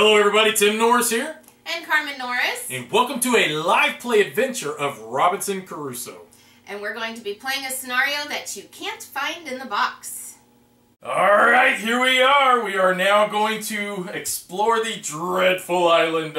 Hello everybody, Tim Norris here. And Carmen Norris. And welcome to a live play adventure of Robinson Crusoe. And we're going to be playing a scenario that you can't find in the box. Alright, here we are. We are now going to explore the dreadful island,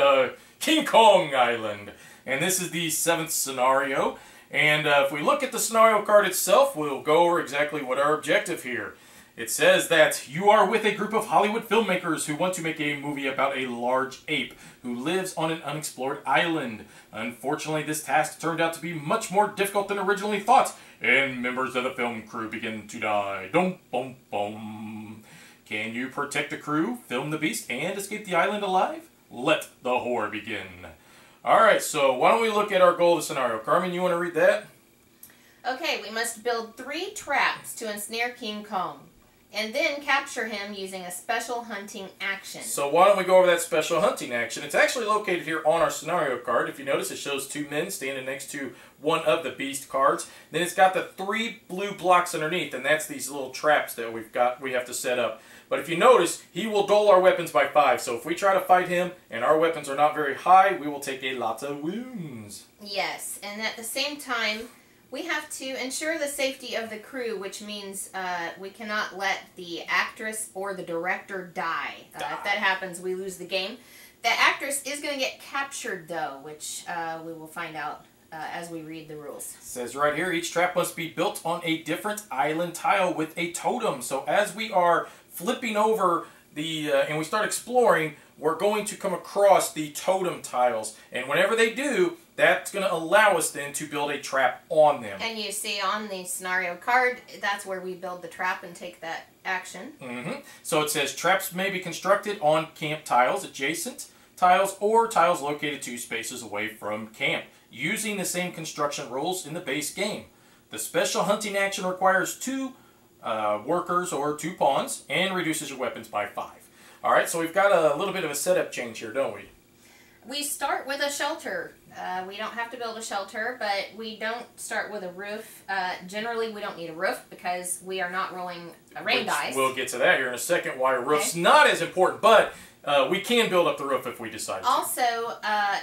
King Kong Island. And this is the 7th scenario. And if we look at the scenario card itself, we'll go over exactly what our objective here. It says that you are with a group of Hollywood filmmakers who want to make a movie about a large ape who lives on an unexplored island. Unfortunately, this task turned out to be much more difficult than originally thought, and members of the film crew begin to die. Dum bum bum. Can you protect the crew, film the beast, and escape the island alive? Let the horror begin. Alright, so why don't we look at our goal of the scenario. Carmen, you want to read that? Okay, we must build 3 traps to ensnare King Kong, and then capture him using a special hunting action. So why don't we go over that special hunting action? It's actually located here on our scenario card. If you notice, it shows 2 men standing next to one of the beast cards. Then it's got the 3 blue blocks underneath, and that's these little traps that we have to set up. But if you notice, he will dull our weapons by 5. So if we try to fight him and our weapons are not very high, we will take a lot of wounds. Yes, and at the same time, we have to ensure the safety of the crew, which means we cannot let the actress or the director die. If that happens, we lose the game. The actress is going to get captured, though, which we will find out as we read the rules. It says right here, each trap must be built on a different island tile with a totem. So as we are flipping over the and we start exploring, we're going to come across the totem tiles. And whenever they do, that's going to allow us then to build a trap on them. And you see on the scenario card, that's where we build the trap and take that action. So it says traps may be constructed on camp tiles, adjacent tiles, or tiles located 2 spaces away from camp, using the same construction rules in the base game. The special hunting action requires 2 workers or 2 pawns and reduces your weapons by 5. Alright, so we've got a little bit of a setup change here, don't we? We start with a shelter. We don't have to build a shelter, but we don't start with a roof. Generally, we don't need a roof because we are not rolling rain dice. We'll get to that here in a second, why a roof's not as important, but we can build up the roof if we decide to. Also,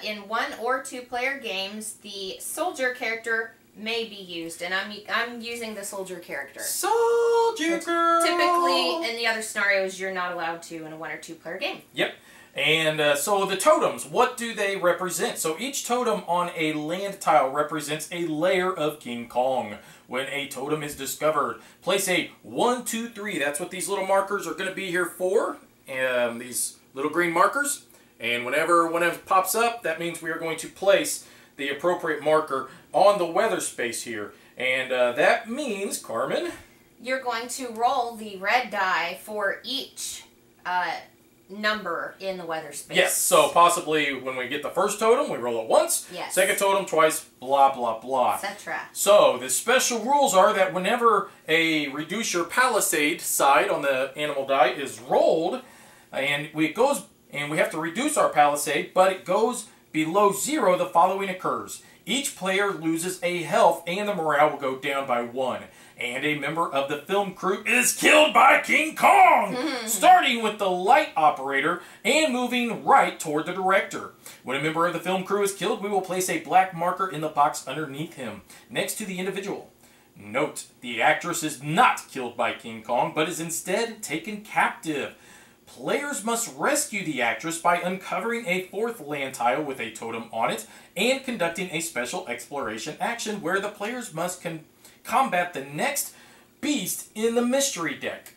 in 1 or 2 player games, the soldier character may be used, and I'm using the soldier character. Soldier girl! Typically, in the other scenarios, you're not allowed to in a 1 or 2 player game. Yep. And so the totems, what do they represent? So each totem on a land tile represents a layer of King Kong. When a totem is discovered, place a 1, 2, 3. That's what these little markers are going to be here for. These little green markers. And whenever one of them pops up, that means we are going to place the appropriate marker on the weather space here. And that means, Carmen, you're going to roll the red die for each number in the weather space. Yes, so possibly when we get the first totem, we roll it once. Yes. Second totem twice, blah, blah, blah. Etc. So the special rules are that whenever a reduce your palisade side on the animal die is rolled, and we have to reduce our palisade, but it goes below 0, the following occurs. Each player loses a health and the morale will go down by 1. And a member of the film crew is killed by King Kong, starting with the light operator and moving right toward the director. When a member of the film crew is killed, we will place a black marker in the box underneath him, next to the individual. Note, the actress is not killed by King Kong, but is instead taken captive. Players must rescue the actress by uncovering a 4th land tile with a totem on it and conducting a special exploration action where the players must combat the next beast in the mystery deck.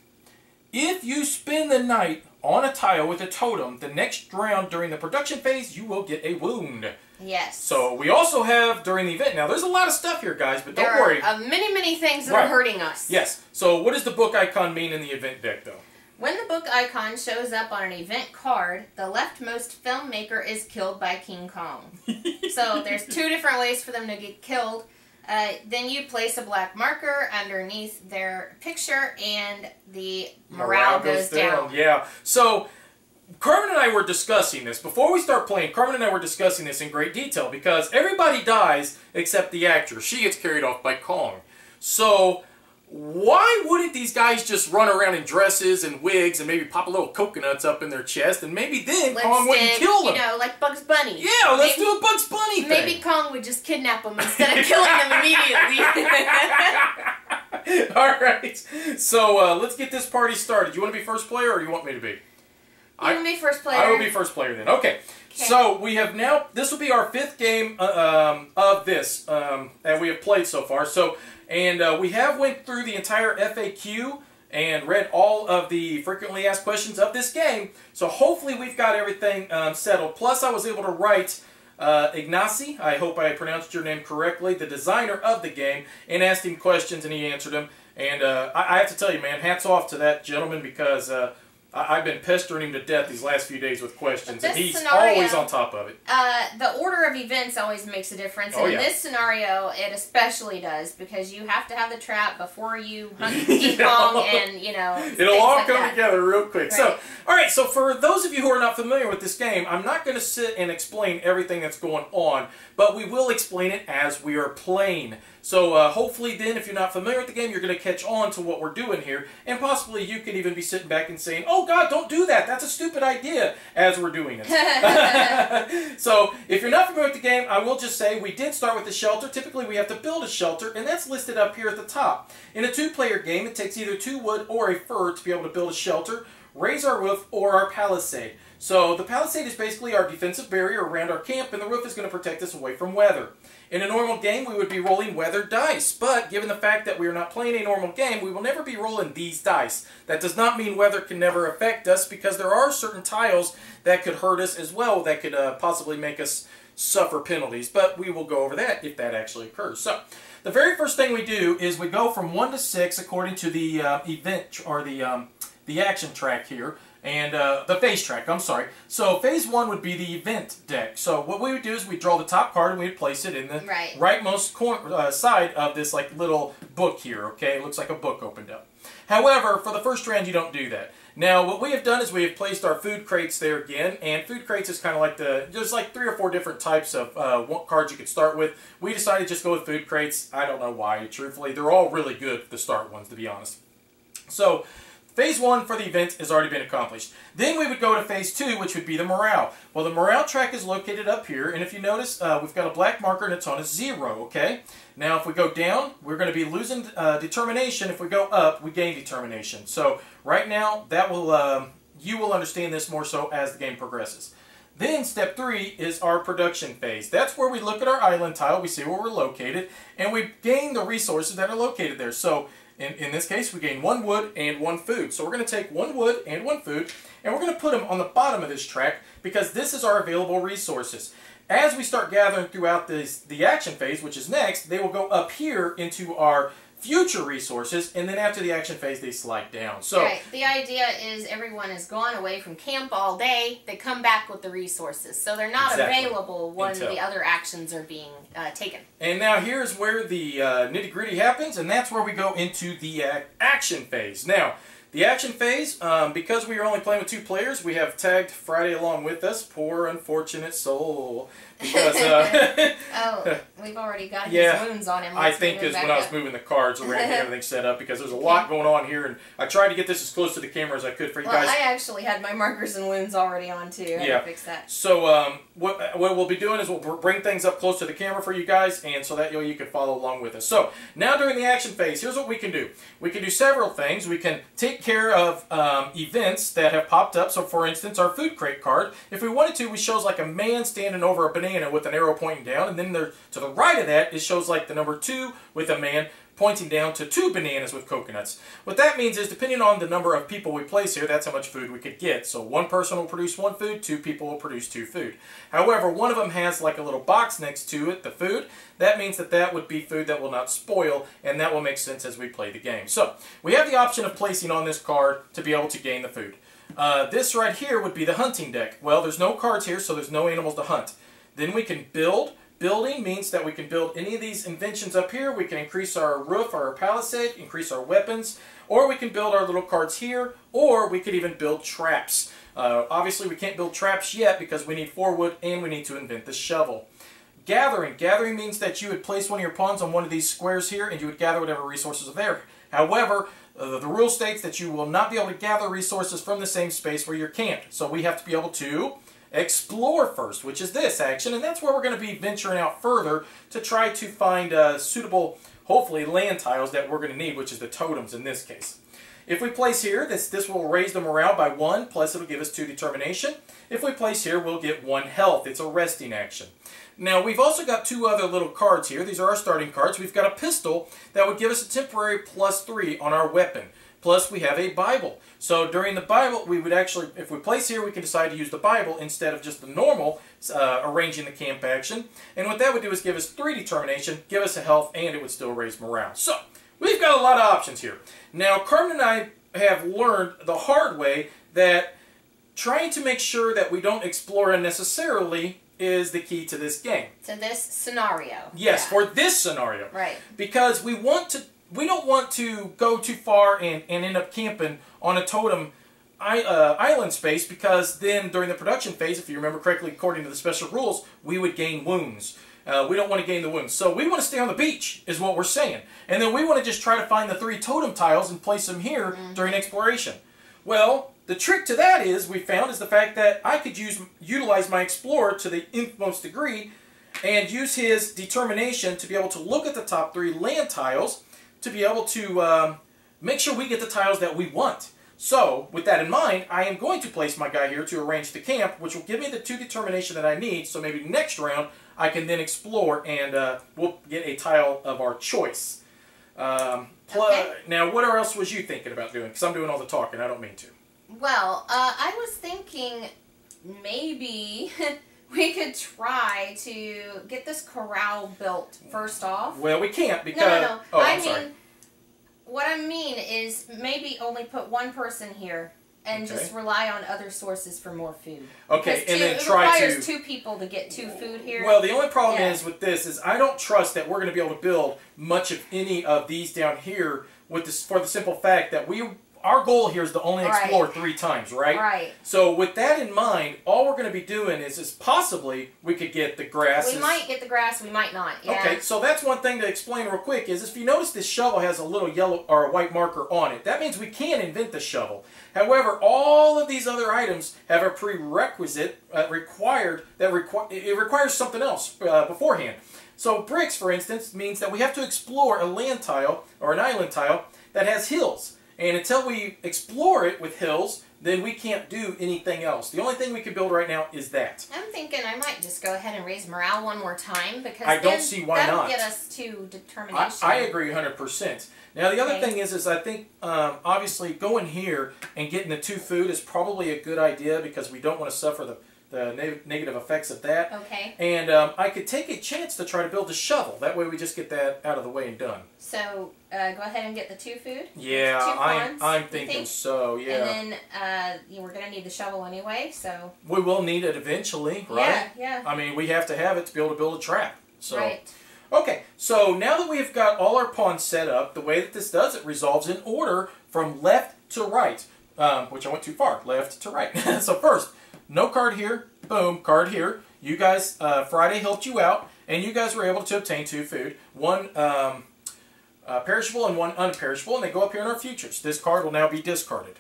If you spend the night on a tile with a totem, the next round during the production phase, you will get a wound. Yes. So we also have during the event, now there's a lot of stuff here, guys, but don't worry. There are many things that are hurting us. Yes. So what does the book icon mean in the event deck, though? When the book icon shows up on an event card, the leftmost filmmaker is killed by King Kong. So there's 2 different ways for them to get killed. Then you place a black marker underneath their picture and the morale goes down. Yeah. So Carmen and I were discussing this. Before we start playing, Carmen and I were discussing this in great detail because everybody dies except the actress. She gets carried off by Kong. So why wouldn't these guys just run around in dresses and wigs and maybe pop a little coconuts up in their chest, and maybe then Kong wouldn't kill them? You know, like Bugs Bunny. Yeah, let's do a Bugs Bunny thing. Maybe Kong would just kidnap them instead of killing them immediately. Alright, so let's get this party started. You want to be first player, or do you want me to be? You want to be first player? I will be first player then. Okay. So we have now, this will be our 5th game of this that we have played so far. So, and we have went through the entire FAQ and read all of the frequently asked questions of this game. So hopefully we've got everything settled. Plus I was able to write Ignacy, I hope I pronounced your name correctly, the designer of the game, and asked him questions and he answered them. And I have to tell you, man, hats off to that gentleman, because I've been pestering him to death these last few days with questions, and he's always on top of it. The order of events always makes a difference, and in this scenario, it especially does, because you have to have the trap before you hunt King Kong, and, you know, it'll all come together real quick. Right. So, alright, so for those of you who are not familiar with this game, I'm not going to sit and explain everything that's going on, but we will explain it as we are playing. So hopefully then, if you're not familiar with the game, you're going to catch on to what we're doing here, and possibly you could even be sitting back and saying, oh God, don't do that, that's a stupid idea, as we're doing it. So if you're not familiar with the game, I will just say we did start with the shelter. Typically we have to build a shelter, and that's listed up here at the top. In a 2-player game, it takes either 2 wood or a fir to be able to build a shelter, raise our roof, or our palisade. So the palisade is basically our defensive barrier around our camp, and the roof is going to protect us away from weather. In a normal game, we would be rolling weather dice, but given the fact that we are not playing a normal game, we will never be rolling these dice. That does not mean weather can never affect us, because there are certain tiles that could hurt us as well, that could possibly make us suffer penalties, but we will go over that if that actually occurs. So, the very first thing we do is we go from 1 to 6 according to the event, or the action track here. And the phase track, I'm sorry. So phase 1 would be the event deck. So what we would do is we draw the top card and we would place it in the rightmost corner, side of this like little book here, okay? It looks like a book opened up. However, for the first round you don't do that. Now what we have done is we have placed our food crates there again, and food crates is kind of like there's like 3 or 4 different types of cards you could start with. We decided to just go with food crates. I don't know why, truthfully. They're all really good, the start ones, to be honest. So, Phase 1 for the event has already been accomplished. Then we would go to Phase 2, which would be the morale. Well, the morale track is located up here, and if you notice, we've got a black marker and it's on a 0, okay? Now, if we go down, we're going to be losing determination. If we go up, we gain determination. So, right now, that will you will understand this more so as the game progresses. Then, step 3 is our production phase. That's where we look at our island tile, we see where we're located, and we gain the resources that are located there. So, in this case, we gain 1 wood and 1 food. So we're going to take 1 wood and 1 food, and we're going to put them on the bottom of this track, because this is our available resources. As we start gathering throughout the action phase, which is next, they will go up here into our future resources, and then after the action phase, they slide down. So, right. The idea is everyone has gone away from camp all day. They come back with the resources, so they're not available when the other actions are being taken. And now here's where the nitty-gritty happens, and that's where we go into the action phase. Now, the action phase, because we are only playing with 2 players, we have tagged Friday along with us. Poor unfortunate soul. Because, oh, we've already got his wounds on him. I think is when I was moving the cards around and everything set up, because there's a lot going on here, and I tried to get this as close to the camera as I could for you guys. I actually had my markers and wounds already on too. I had to fix that. So what we'll be doing is we'll bring things up close to the camera for you guys, and so that you can follow along with us. So now during the action phase, here's what we can do. We can do several things. We can take care of events that have popped up. So for instance, our food crate card, if we wanted to, we shows like a man standing over a banana with an arrow pointing down, and then there, to the right of that, it shows like the number 2 with a man pointing down to 2 bananas with coconuts. What that means is, depending on the number of people we place here, that's how much food we could get. So 1 person will produce 1 food, 2 people will produce 2 food. However, one of them has like a little box next to it, the food. That means that that would be food that will not spoil, and that will make sense as we play the game. So, we have the option of placing on this card to be able to gain the food. This right here would be the hunting deck. Well, there's no cards here, so there's no animals to hunt. Then we can build. Building means that we can build any of these inventions up here. We can increase our roof, our palisade, increase our weapons, or we can build our little cards here, or we could even build traps. Obviously, we can't build traps yet because we need 4 wood and we need to invent the shovel. Gathering. Gathering means that you would place one of your pawns on one of these squares here and you would gather whatever resources are there. However, the rule states that you will not be able to gather resources from the same space where you're camped. So we have to be able to explore first, which is this action, and that's where we're going to be venturing out further to try to find suitable, hopefully, land tiles that we're going to need, which is the totems in this case. If we place here, this will raise the morale by 1, plus it'll give us 2 determination. If we place here, we'll get 1 health. It's a resting action. Now, we've also got 2 other little cards here. These are our starting cards. We've got a pistol that would give us a temporary +3 on our weapon. Plus, we have a Bible. So, during the Bible, we would actually, if we place here, we can decide to use the Bible instead of just the normal arranging the camp action. And what that would do is give us 3 determination, give us a health, and it would still raise morale. So, we've got a lot of options here. Now, Carmen and I have learned the hard way that trying to make sure that we don't explore unnecessarily is the key to this game. To this scenario. Yes, for this scenario. Right. Because we don't want to go too far and end up camping on a totem island space, because then during the production phase, if you remember correctly, according to the special rules, we would gain wounds. We don't want to gain the wounds. So we want to stay on the beach, is what we're saying. And then we want to just try to find the 3 totem tiles and place them here during exploration. Well, the trick to that is, we found, is the fact that I could utilize my explorer to the nth degree and use his determination to be able to look at the top 3 land tiles to be able to make sure we get the tiles that we want. So, with that in mind, I am going to place my guy here to arrange the camp, which will give me the 2 determination that I need, so maybe next round I can then explore and we'll get a tile of our choice. Okay. Now, what else was you thinking about doing? Because I'm doing all the talking, I don't mean to. Well, I was thinking maybe we could try to get this corral built first off. Well, we can't because... No. Oh, I'm sorry. What I mean is maybe only put 1 person here and just rely on other sources for more food. Okay, and then it try to... requires 2 people to get 2 food here. Well, the only problem is with this is I don't trust that we're going to be able to build much of any of these down here with this, for the simple fact that our goal here is to only explore 3 times, right? Right. So with that in mind, all we're going to be doing is possibly we could get the grass. We might get the grass, we might not. Yeah. Okay, so that's one thing to explain real quick is if you notice this shovel has a little yellow or a white marker on it, that means we can invent the shovel. However, all of these other items have a prerequisite it requires something else beforehand. So bricks, for instance, means that we have to explore a land tile or an island tile that has hills. And until we explore it with hills, then we can't do anything else. The only thing we can build right now is that. I'm thinking I might just go ahead and raise morale 1 more time, because I don't see why that'll not. get us to determination. I agree 100%. Now the other thing is I think obviously going here and getting the 2 food is probably a good idea, because we don't want to suffer the negative effects of that. Okay. And I could take a chance to try to build a shovel. That way we just get that out of the way and done. So, go ahead and get the 2 food? Yeah, I'm thinking so, yeah. And then, we're going to need the shovel anyway, so... We will need it eventually, right? Yeah. I mean, we have to have it to be able to build a trap. So. Right. Okay, so now that we've got all our pawns set up, the way that this does it resolves in order from left to right, which I went too far, left to right. So first, no card here, boom, card here. You guys, Friday helped you out, and you guys were able to obtain 2 food, 1 perishable and 1 unperishable, and they go up here in our futures. This card will now be discarded.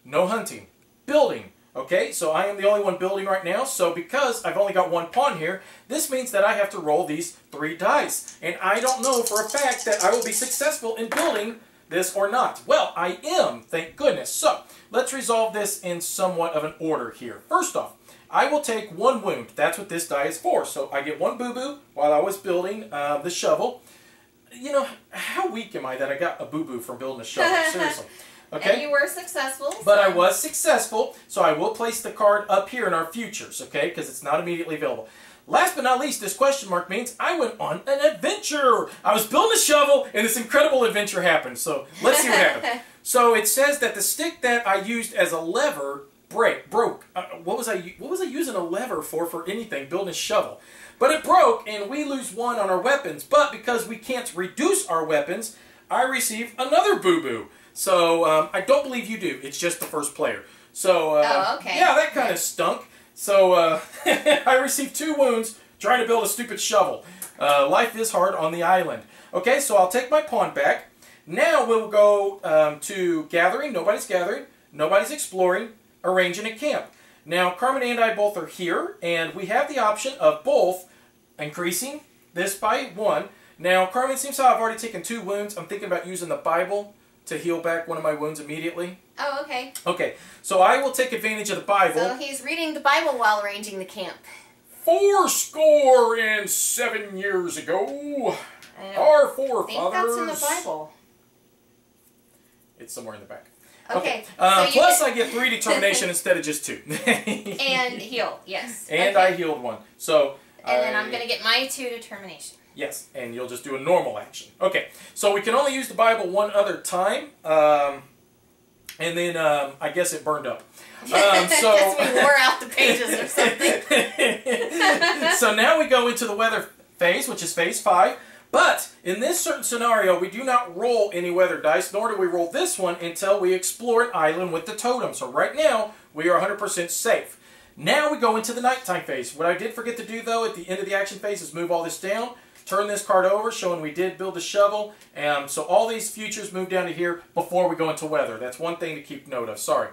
No hunting. Building. Okay, so I am the only one building right now, so because I've only got 1 pawn here, this means that I have to roll these 3 dice. And I don't know for a fact that I will be successful in building this or not. Well, I am, thank goodness. So, let's resolve this in somewhat of an order here. First off, I will take 1 wound. That's what this die is for. So I get 1 boo-boo while I was building the shovel. You know, how weak am I that I got a boo-boo from building a shovel? Seriously. Okay? And you were successful. But I was successful, so I will place the card up here in our futures, okay? Because it's not immediately available. Last but not least, this question mark means I went on an adventure. I was building a shovel, and this incredible adventure happened. So let's see what happened. So it says that the stick that I used as a lever broke. What was I using a lever for anything? Building a shovel. But it broke, and we lose 1 on our weapons. But because we can't reduce our weapons, I receive another boo-boo. So I don't believe you do. It's just the first player. So oh, okay. Yeah, that kind of stunk. So I received 2 wounds trying to build a stupid shovel. Life is hard on the island. Okay, so I'll take my pawn back. Now we'll go to gathering. Nobody's gathering. Nobody's exploring. Arranging a camp. Now, Carmen and I both are here, and we have the option of both increasing this by 1. Now, Carmen, seems how I've already taken 2 wounds. I'm thinking about using the Bible to heal back one of my wounds immediately. Oh, okay. Okay, so I will take advantage of the Bible. So he's reading the Bible while arranging the camp. 70 years ago, our forefathers... I think that's in the Bible. It's somewhere in the back. Okay. Plus, I get 3 determination instead of just 2. And heal, yes. And okay. I healed 1. So... And then I'm going to get my 2 determination. Yes, and you'll just do a normal action. Okay, so we can only use the Bible 1 other time, and then I guess it burned up. So we wore out the pages or something. So now we go into the weather phase, which is phase 5. But in this certain scenario, we do not roll any weather dice, nor do we roll this one until we explore an island with the totem. So right now, we are 100% safe. Now we go into the nighttime phase. What I did forget to do, though, at the end of the action phase is move all this down, turn this card over, showing we did build a shovel. So all these futures move down to here before we go into weather. That's one thing to keep note of. Sorry.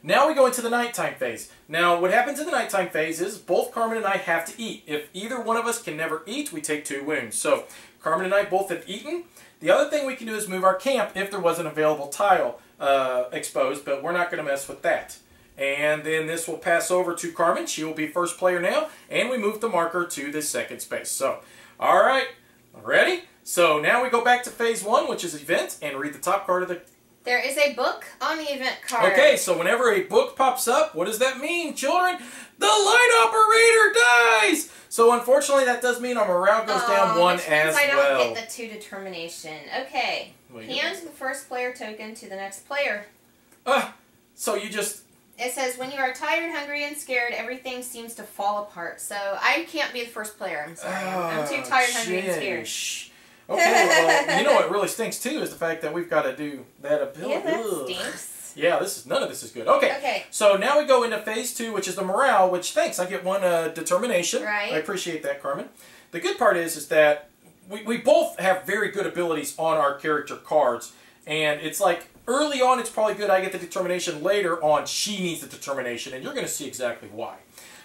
Now we go into the nighttime phase. Now, what happens in the nighttime phase is both Carmen and I have to eat. If either one of us can never eat, we take 2 wounds. So Carmen and I both have eaten. The other thing we can do is move our camp if there was an available tile exposed, but we're not going to mess with that. And then this will pass over to Carmen. She will be first player now. And we move the marker to the second space. So, all right, ready? So now we go back to phase 1, which is event, and read the top card of the... There is a book on the event card. Okay, so whenever a book pops up, what does that mean, children? The light operator dies! So unfortunately, that does mean our morale goes down 1 as I don't well. get the 2 determination. Okay, hand the first player token to the next player. So you just... It says, when you are tired, hungry, and scared, everything seems to fall apart. So I can't be the first player. I'm sorry. I'm too tired, hungry, and scared. Okay, well, you know what really stinks, too, is the fact that we've got to do that ability. Yeah, that stinks. Yeah, none of this is good. Okay, so now we go into phase 2, which is the morale, which, thanks, I get 1 determination. Right. I appreciate that, Carmen. The good part is that we both have very good abilities on our character cards, and it's like, early on, it's probably good I get the determination. Later on, she needs the determination, and you're going to see exactly why.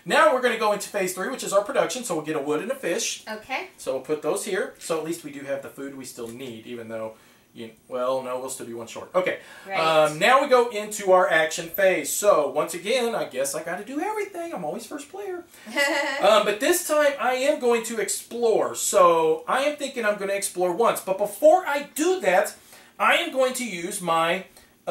Now we're going to go into phase 3, which is our production, so we'll get a wood and a fish. Okay. So we'll put those here. So at least we do have the food we still need, even though, well, no, we'll still be 1 short. Okay. Right. Now we go into our action phase. So once again, I guess I got to do everything. I'm always first player. But this time, I am going to explore. So I am thinking I'm going to explore once. But before I do that, I am going to use my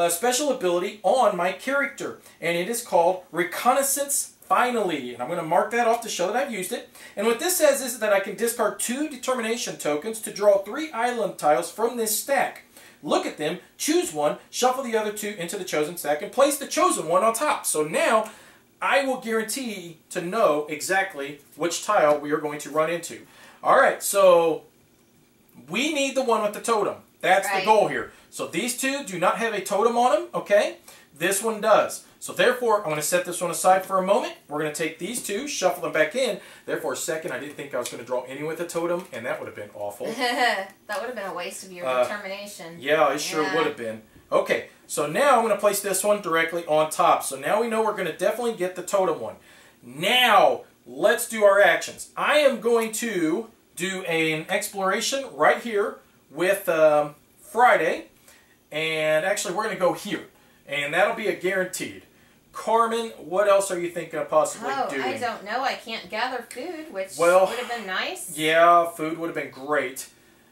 special ability on my character, and it is called Reconnaissance Finally. And I'm going to mark that off to show that I've used it. And what this says is that I can discard 2 determination tokens to draw 3 island tiles from this stack. Look at them, choose 1, shuffle the other 2 into the chosen stack, and place the chosen one on top. So now I will guarantee to know exactly which tile we are going to run into. Alright, so we need the one with the totem. That's the goal here. So these 2 do not have a totem on them, okay? This one does. So therefore, I'm going to set this one aside for a moment. We're going to take these 2, shuffle them back in. Therefore, a second, I didn't think I was going to draw any with a totem, and that would have been awful. That would have been a waste of your determination. Yeah, it sure would have been. Okay, so now I'm going to place this one directly on top. So now we know we're going to definitely get the totem one. Now, let's do our actions. I am going to do an exploration right here with Friday. And actually, we're going to go here. And that'll be a guaranteed. Carmen, what else are you thinking of possibly doing? I don't know. I can't gather food, which would have been nice. Yeah, food would have been great.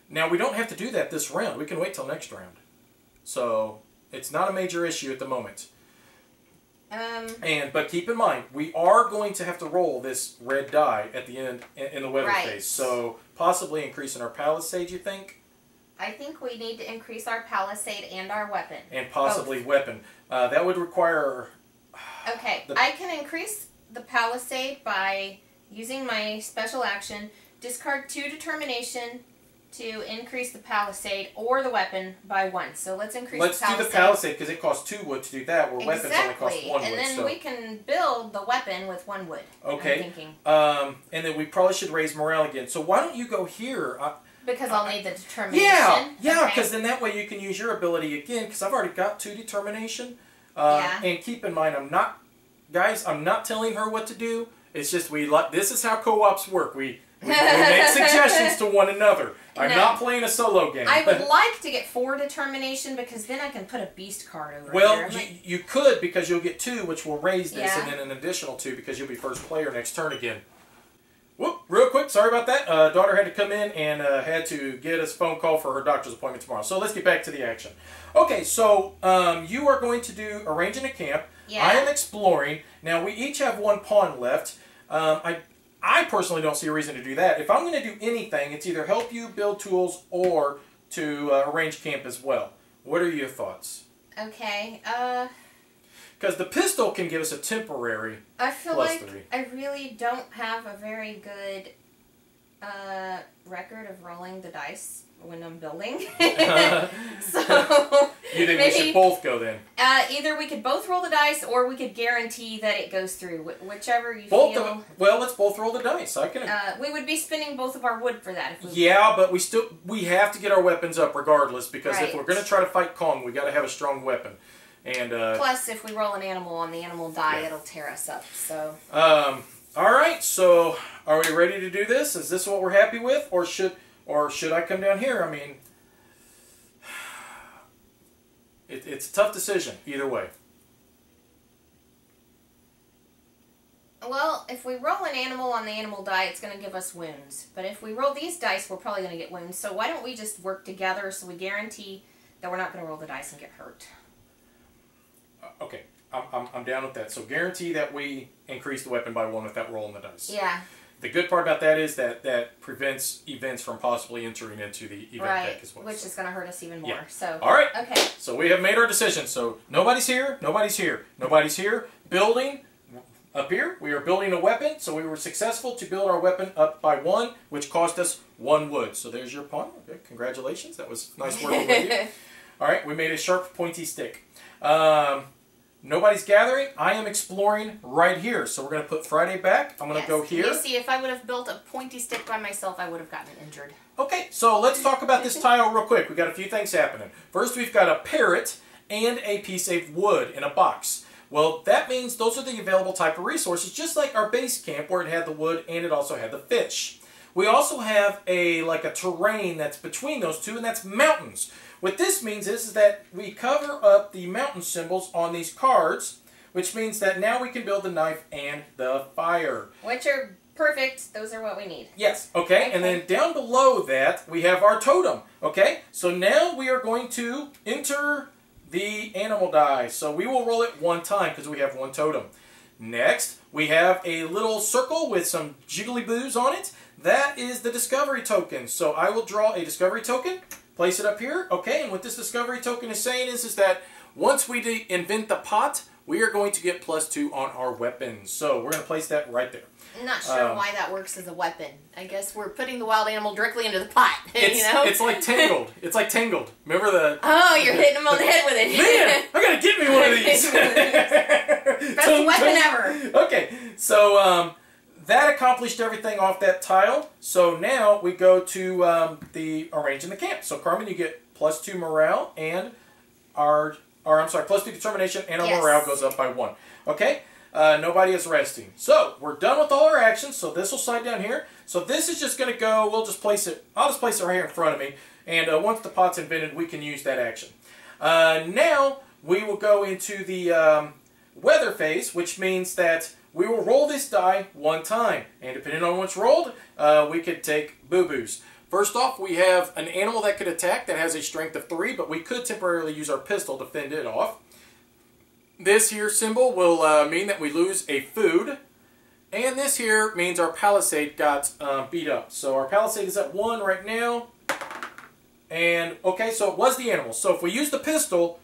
Now, we don't have to do that this round. We can wait till next round. So, it's not a major issue at the moment. But keep in mind, we are going to have to roll this red die at the end in the weather phase. So, possibly increasing our palisade, you think? I think we need to increase our palisade and our weapon. And possibly weapon. That would require... Okay, I can increase the palisade by using my special action, discard 2 determination to increase the palisade or the weapon by 1. So let's increase the palisade. Let's do the palisade because it costs 2 wood to do that, where weapons only cost 1 wood. And then we can build the weapon with 1 wood. Okay. I'm thinking. And then we probably should raise morale again. So why don't you go here? Because I'll need the determination. Yeah, because then that way you can use your ability again, because I've already got 2 determination. And keep in mind, I'm not telling her what to do. It's just this is how co-ops work. We make suggestions to one another. I'm not playing a solo game. I would like to get 4 determination, because then I can put a beast card over Well, you could, because you'll get 2, which will raise this, and then an additional 2, because you'll be first player next turn again. Whoop, real quick, sorry about that. Daughter had to come in and had to get us a phone call for her doctor's appointment tomorrow. So let's get back to the action. Okay, so you are going to do arranging a camp. Yeah. I am exploring. Now, we each have 1 pawn left. I personally don't see a reason to do that. If I'm going to do anything, it's either help you build tools or to arrange camp as well. What are your thoughts? Okay, Because the pistol can give us a temporary I feel plus like 3. I really don't have a very good record of rolling the dice when I'm building. So You think we should both go then? Either we could both roll the dice, or we could guarantee that it goes through. Whichever you feel. Well, let's both roll the dice. I can. We would be spending both of our wood for that. If we but we have to get our weapons up regardless, because if we're going to try to fight Kong, we got to have a strong weapon. And plus, if we roll an animal on the animal die, it'll tear us up. So. All right. So, are we ready to do this? Is this what we're happy with, or should I come down here? I mean, it's a tough decision either way. Well, if we roll an animal on the animal die, it's going to give us wounds. But if we roll these dice, we're probably going to get wounds. So why don't we just work together so we guarantee that we're not going to roll the dice and get hurt? Okay, I'm down with that. So guarantee that we increase the weapon by 1 without rolling the dice. Yeah. The good part about that is that prevents events from possibly entering into the event deck as well. Which is going to hurt us even more. Yeah. So. All right. Okay. So we have made our decision. So nobody's here. Nobody's here. Nobody's here. Building. Up here, we are building a weapon, so we were successful to build our weapon up by 1, which cost us 1 wood. So there's your pawn. Okay, congratulations. That was nice working with you. All right, we made a sharp, pointy stick. Nobody's gathering. I am exploring right here. So we're going to put Friday back. I'm going to go here. You see, if I would have built a pointy stick by myself, I would have gotten injured. Okay, so let's talk about this tile real quick. We've got a few things happening. First, we've got a parrot and a piece of wood in a box. Well, that means those are the available type of resources, just like our base camp where it had the wood and it also had the fish. We also have a terrain that's between those two, and that's mountains. What this means is that we cover up the mountain symbols on these cards, which means that now we can build the knife and the fire. Which are perfect. Those are what we need. Yes, okay, and then down below that, we have our totem, okay? So now we are going to enter the animal die. So we will roll it 1 time because we have 1 totem. Next, we have a little circle with some jiggly boos on it. That is the discovery token. So I will draw a discovery token, place it up here. Okay, and what this discovery token is saying is that once we invent the pot, we are going to get +2 on our weapons. So we're going to place that right there. I'm not sure why that works as a weapon. I guess we're putting the wild animal directly into the pot. It's like Tangled. It's like Tangled. Remember the... Oh, you're hitting him on the head with it. Man, I gotta get me one of these. Best weapon ever. Okay, so that accomplished everything off that tile. So now we go to the arranging the camp. So Carmen, you get +2 morale and +2 determination, and our morale goes up by 1. Okay. Nobody is resting. So, we're done with all our actions, so this will slide down here. So this is just going to go, I'll just place it right here in front of me, and once the pot's invented, we can use that action. Now, we will go into the weather phase, which means that we will roll this die 1 time, and depending on what's rolled, we could take boo-boos. First off, we have an animal that could attack that has a strength of 3, but we could temporarily use our pistol to fend it off. This here symbol will mean that we lose a food. And this here means our palisade got beat up. So our palisade is at 1 right now. And, okay, so it was the animal. So if we use the pistol,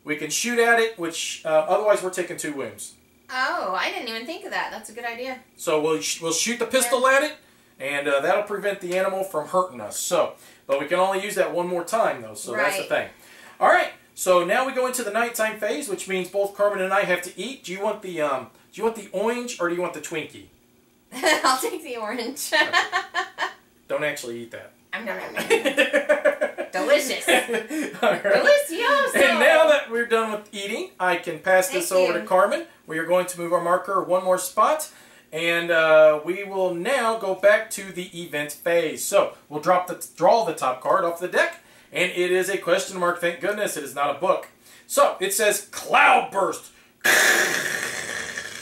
we can shoot at it, which otherwise we're taking 2 wounds. Oh, I didn't even think of that. That's a good idea. So we'll shoot the pistol at it, and that'll prevent the animal from hurting us. So, but we can only use that 1 more time, though. So that's the thing. All right. So now we go into the nighttime phase, which means both Carmen and I have to eat. Do you want the orange or do you want the Twinkie? I'll take the orange. Don't actually eat that. Delicious. Right. Delicioso. And now that we're done with eating, I can pass this over to Carmen. We are going to move our marker one more spot. And we will now go back to the event phase. So we'll draw the top card off the deck. And it is a question mark. Thank goodness it is not a book. So it says Cloudburst.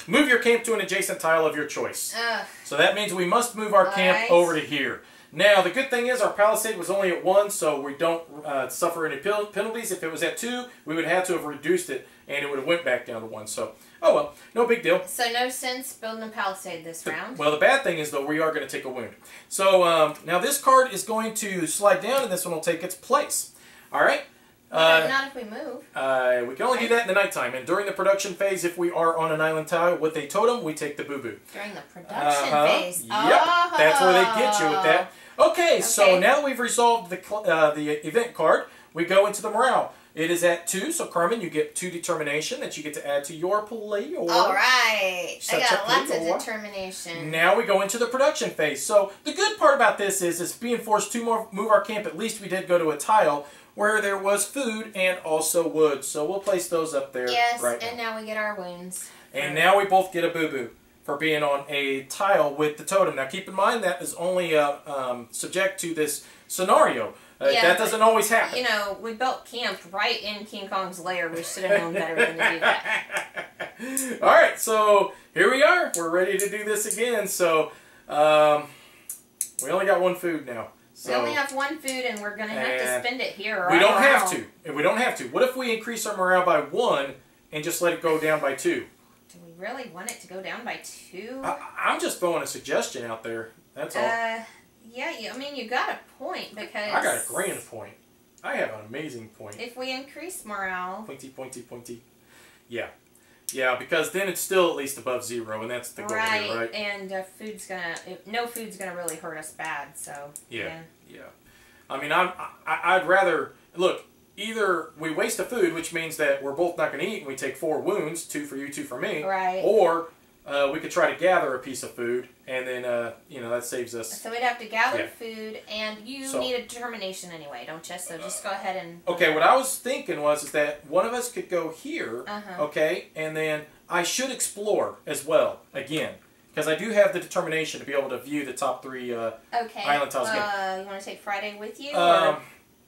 Move your camp to an adjacent tile of your choice. So that means we must move our camp over to here. Now, the good thing is our palisade was only at 1, so we don't suffer any penalties. If it was at 2, we would have to have reduced it, and it would have went back down to 1. So, oh well, no big deal. So no sense building a palisade this round. Well, the bad thing is, though, we are going to take a wound. So, now this card is going to slide down, and this one will take its place. All right? Not if we move. We can only do that in the nighttime. And during the production phase, if we are on an island tile with a totem, we take the boo-boo. During the production phase? Yep, that's where they get you with that. Okay, so now that we've resolved the event card, we go into the morale. It is at 2, so Carmen, you get 2 determination that you get to add to your play. All right. I got lots of determination. Now we go into the production phase. So the good part about this is being forced to move our camp. At least we did go to a tile where there was food and also wood. So we'll place those up there right now. And now we get our wounds. And now we both get a boo-boo for being on a tile with the totem. Now keep in mind that is only subject to this scenario. That doesn't always happen. You know, we built camp right in King Kong's lair. We should have known better than to do that. Alright, so here we are. We're ready to do this again. So we only got 1 food now. So, we only have 1 food, and we're going to have to spend it here. We don't have to. We don't have to. What if we increase our morale by 1 and just let it go down by 2? Do we really want it to go down by 2? I'm just throwing a suggestion out there. That's all. Yeah, I mean, you got a point, because... I got a grand point. I have an amazing point. If we increase morale... Pointy, pointy, pointy. Yeah. Yeah, because then it's still at least above 0, and that's the goal here, right? And no food's gonna really hurt us bad, so... Yeah. I mean, I'd rather... Look, either we waste the food, which means that we're both not going to eat, and we take 4 wounds, 2 for you, 2 for me. Right. Or we could try to gather a piece of food, and then, you know, that saves us. So we'd have to gather food, and you need a determination anyway, don't you? So just go ahead and... Okay, what I was thinking is that one of us could go here, okay, and then I should explore as well, again. Because I do have the determination to be able to view the top 3 island tiles again. You want to take Friday with you, or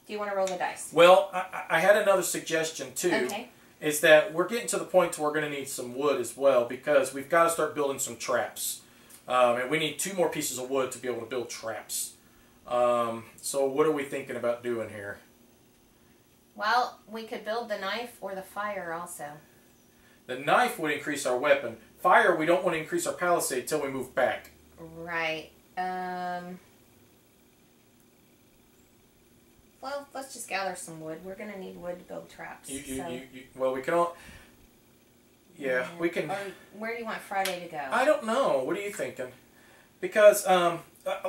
do you want to roll the dice? Well, I had another suggestion, too. Okay. Is that we're getting to the point where we're going to need some wood as well, because we've got to start building some traps. And we need 2 more pieces of wood to be able to build traps. So what are we thinking about doing here? Well, we could build the knife or the fire also. The knife would increase our weapon. Fire, we don't want to increase our palisade till we move back. Right. Well, let's just gather some wood. We're going to need wood to build traps. Well, we can all... Yeah, we can... Or where do you want Friday to go? I don't know. What are you thinking? Because,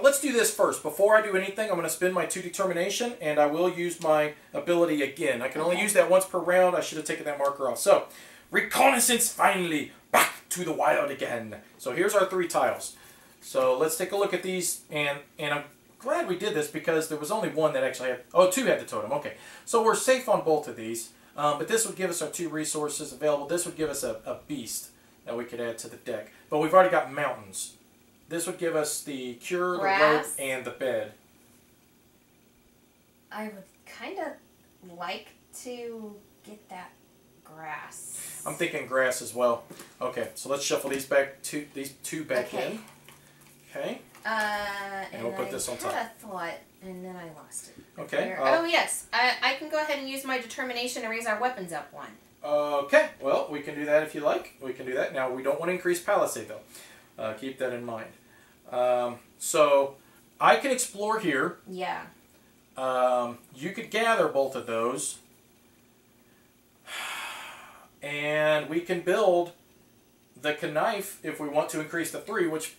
let's do this first. Before I do anything, I'm going to spend my 2 determination, and I will use my ability again. I can only use that once per round. I should have taken that marker off. So, reconnaissance finally. Back to the wild again. So here's our 3 tiles. So let's take a look at these, and I'm glad we did this because there was only 1 that actually had... Oh, 2 had the totem. Okay. So we're safe on both of these. But this would give us our 2 resources available. This would give us a beast that we could add to the deck. But we've already got mountains. This would give us the cure, the rope, and the bed. I would kind of like to get that grass. I'm thinking grass as well. Okay, so let's shuffle these two back in. Okay. And we'll put this on top. I had a thought, and then I lost it. Okay. Oh, yes. I can go ahead and use my determination to raise our weapons up 1. Okay. Well, we can do that if you like. We can do that. Now, we don't want to increase palisade, though. Keep that in mind. So, I can explore here. Yeah. You could gather both of those. And we can build the knife if we want to increase the 3, which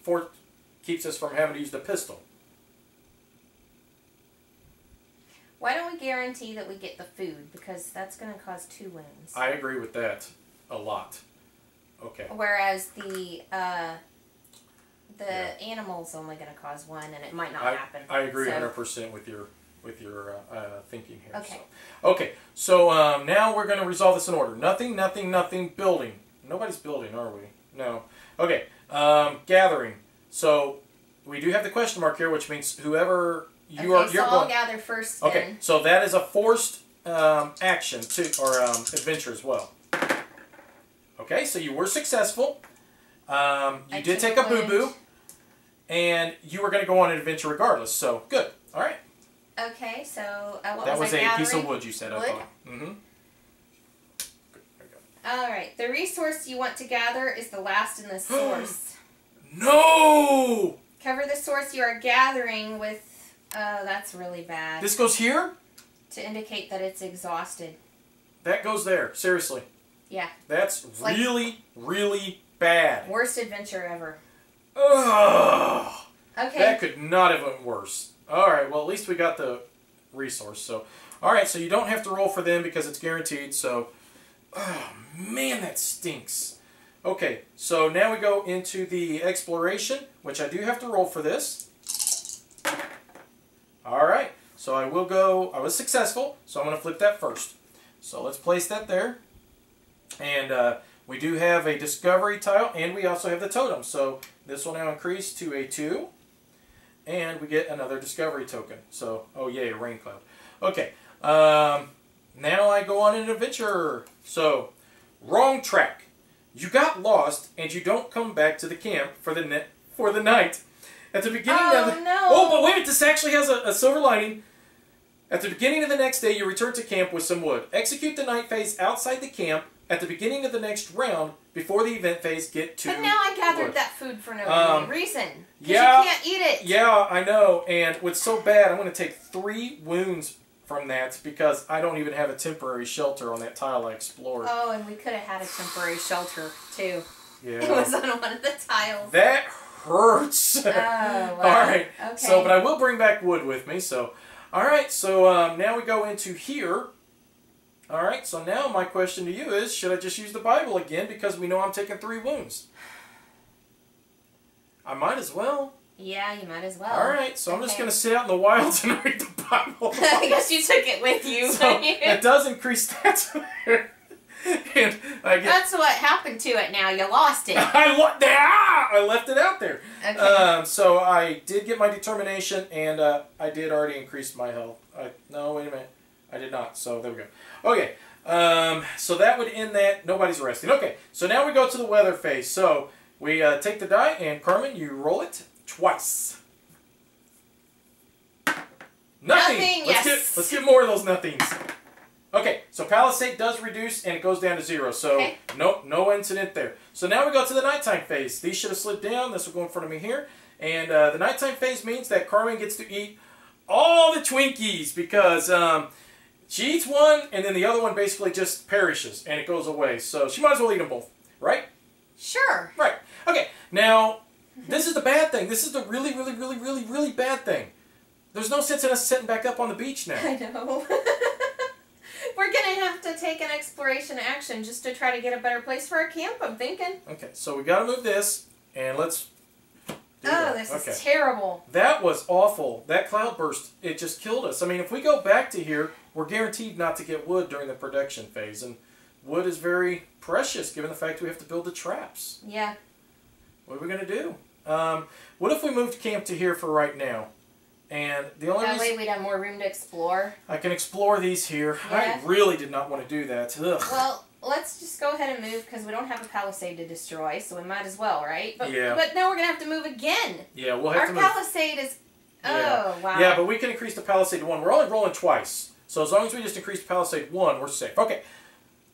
keeps us from having to use the pistol. Why don't we guarantee that we get the food? Because that's going to cause 2 wounds. I agree with that a lot. Okay. Whereas the the animal's only going to cause one, and it might not happen. I agree 100% with your thinking here. Okay. So now we're going to resolve this in order. Nothing, nothing, nothing, building. Nobody's building, are we? No. Okay. Gathering. So we do have the question mark here, which means whoever you are. So I'll gather first. Then. Okay. So that is a forced action or adventure as well. Okay. So you were successful. You did take a boo-boo, and you were going to go on an adventure regardless. So good. All right. Okay. So what that was I a piece of wood you said. Wood? I thought. Mm-hmm. All right. The resource you want to gather is the last in the source. No! Cover the source you are gathering with... Oh, that's really bad. This goes here? To indicate that it's exhausted. That goes there. Seriously. Yeah. That's really, really bad. Worst adventure ever. Ugh. Okay. That could not have been worse. Alright, well at least we got the resource. So, alright, so you don't have to roll for them because it's guaranteed. So, oh man, that stinks. Okay, so now we go into the exploration, which I do have to roll for this. Alright, so I was successful, so I'm going to flip that first. So let's place that there. And we do have a discovery tile, and we also have the totem. So this will now increase to a 2. And we get another discovery token. So, oh yay, a rain cloud. Okay, now I go on an adventure. So, wrong track. You got lost, and you don't come back to the camp for the night. At the beginning of the... no. Oh, but wait, this actually has a silver lining. At the beginning of the next day, you return to camp with some wood. Execute the night phase outside the camp at the beginning of the next round before the event phase get to But now I gathered wood. that food for no reason. Yeah. You can't eat it. Yeah, I know. And what's so bad, I'm going to take 3 wounds from that because I don't even have a temporary shelter on that tile I explored. Oh, and we could have had a temporary shelter, too. Yeah. It was on one of the tiles. That hurts. Oh, wow. Alright, Okay. so, but I will bring back wood with me, so. Alright, so now we go into here. Alright, so now my question to you is, should I just use the Bible again because we know I'm taking 3 wounds? I might as well. Yeah, you might as well. Alright, so I'm just going to sit out in the wilds and read the Bible. I guess you took it with you. So it does increase stats there. And I get, That's what happened to it now. You lost it. I left it out there. Okay. So I did get my determination, and I did already increase my health. No, wait a minute. I did not, so there we go. Okay, so that would end that. Nobody's resting. Okay, so now we go to the weather phase. So we take the die, and Carmen, you roll it twice. Nothing. Let's get more of those nothings. Okay, so Palisade does reduce, and it goes down to 0. So no incident there. So now we go to the nighttime phase. These should have slid down. This will go in front of me here. And the nighttime phase means that Carmen gets to eat all the Twinkies because she eats one, and then the other one basically just perishes, and it goes away. So she might as well eat them both, right? Sure. Right. Okay, now, this is the bad thing. This is the really, really, really, really, really bad thing. There's no sense in us sitting back up on the beach now. I know. We're going to have to take an exploration action just to try to get a better place for our camp, I'm thinking. Okay, so we got to move this, and let's do that. This is terrible. That was awful. That cloudburst, it just killed us. I mean, if we go back to here, we're guaranteed not to get wood during the production phase, and wood is very precious given the fact we have to build the traps. Yeah. What are we going to do? What if we moved camp to here for right now? And the only That reason way we'd have more room to explore. I can explore these here. Yeah. I really did not want to do that. Ugh. Well, let's just go ahead and move because we don't have a palisade to destroy, so we might as well, right? But, Yeah. But now we're going to have to move again. Yeah, we'll have to move. Our palisade is... Yeah. Oh, wow. Yeah, but we can increase the palisade to 1. We're only rolling twice. So as long as we just increase the palisade 1, we're safe. Okay.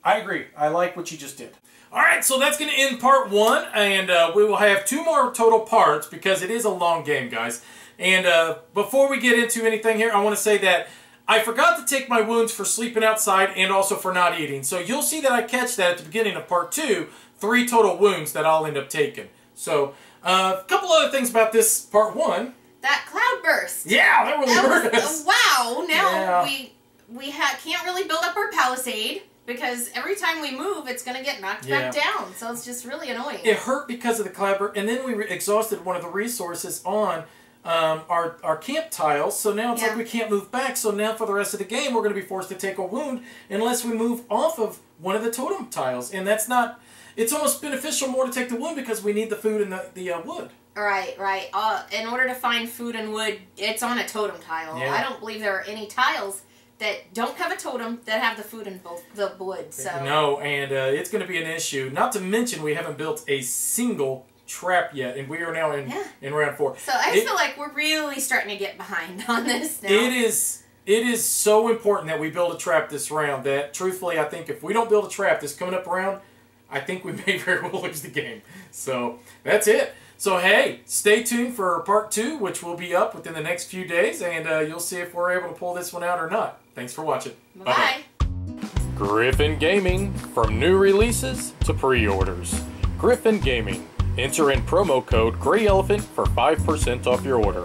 I agree. I like what you just did. Alright, so that's going to end part 1, and we will have 2 more total parts because it is a long game, guys. And before we get into anything here, I want to say that I forgot to take my wounds for sleeping outside and also for not eating. So you'll see that I catch that at the beginning of part 2, 3 total wounds that I'll end up taking. So a couple other things about this part 1. That cloudburst. Yeah, that really hurt us. Wow, now Yeah. we can't really build up our palisade. because every time we move, it's going to get knocked back down. So it's just really annoying. It hurt because of the clapper, and then we exhausted one of the resources on our camp tiles, so now it's like we can't move back, so now for the rest of the game we're going to be forced to take a wound unless we move off of one of the totem tiles, and that's not, it's almost beneficial more to take the wound because we need the food and the wood. Right. In order to find food and wood, it's on a totem tile. I don't believe there are any tiles that don't have a totem that have the food and both the wood. So no, and it's going to be an issue. Not to mention we haven't built a single trap yet, and we are now in round 4. So I feel like we're really starting to get behind on this now. It is so important that we build a trap this round that, truthfully, I think if we don't build a trap this coming up round, I think we may very well lose the game. So that's it. So hey, stay tuned for part 2, which will be up within the next few days, and you'll see if we're able to pull this one out or not. Thanks for watching. Bye-bye. Griffin Gaming, from new releases to pre-orders. Griffin Gaming. Enter in promo code GreyElephant for 5% off your order.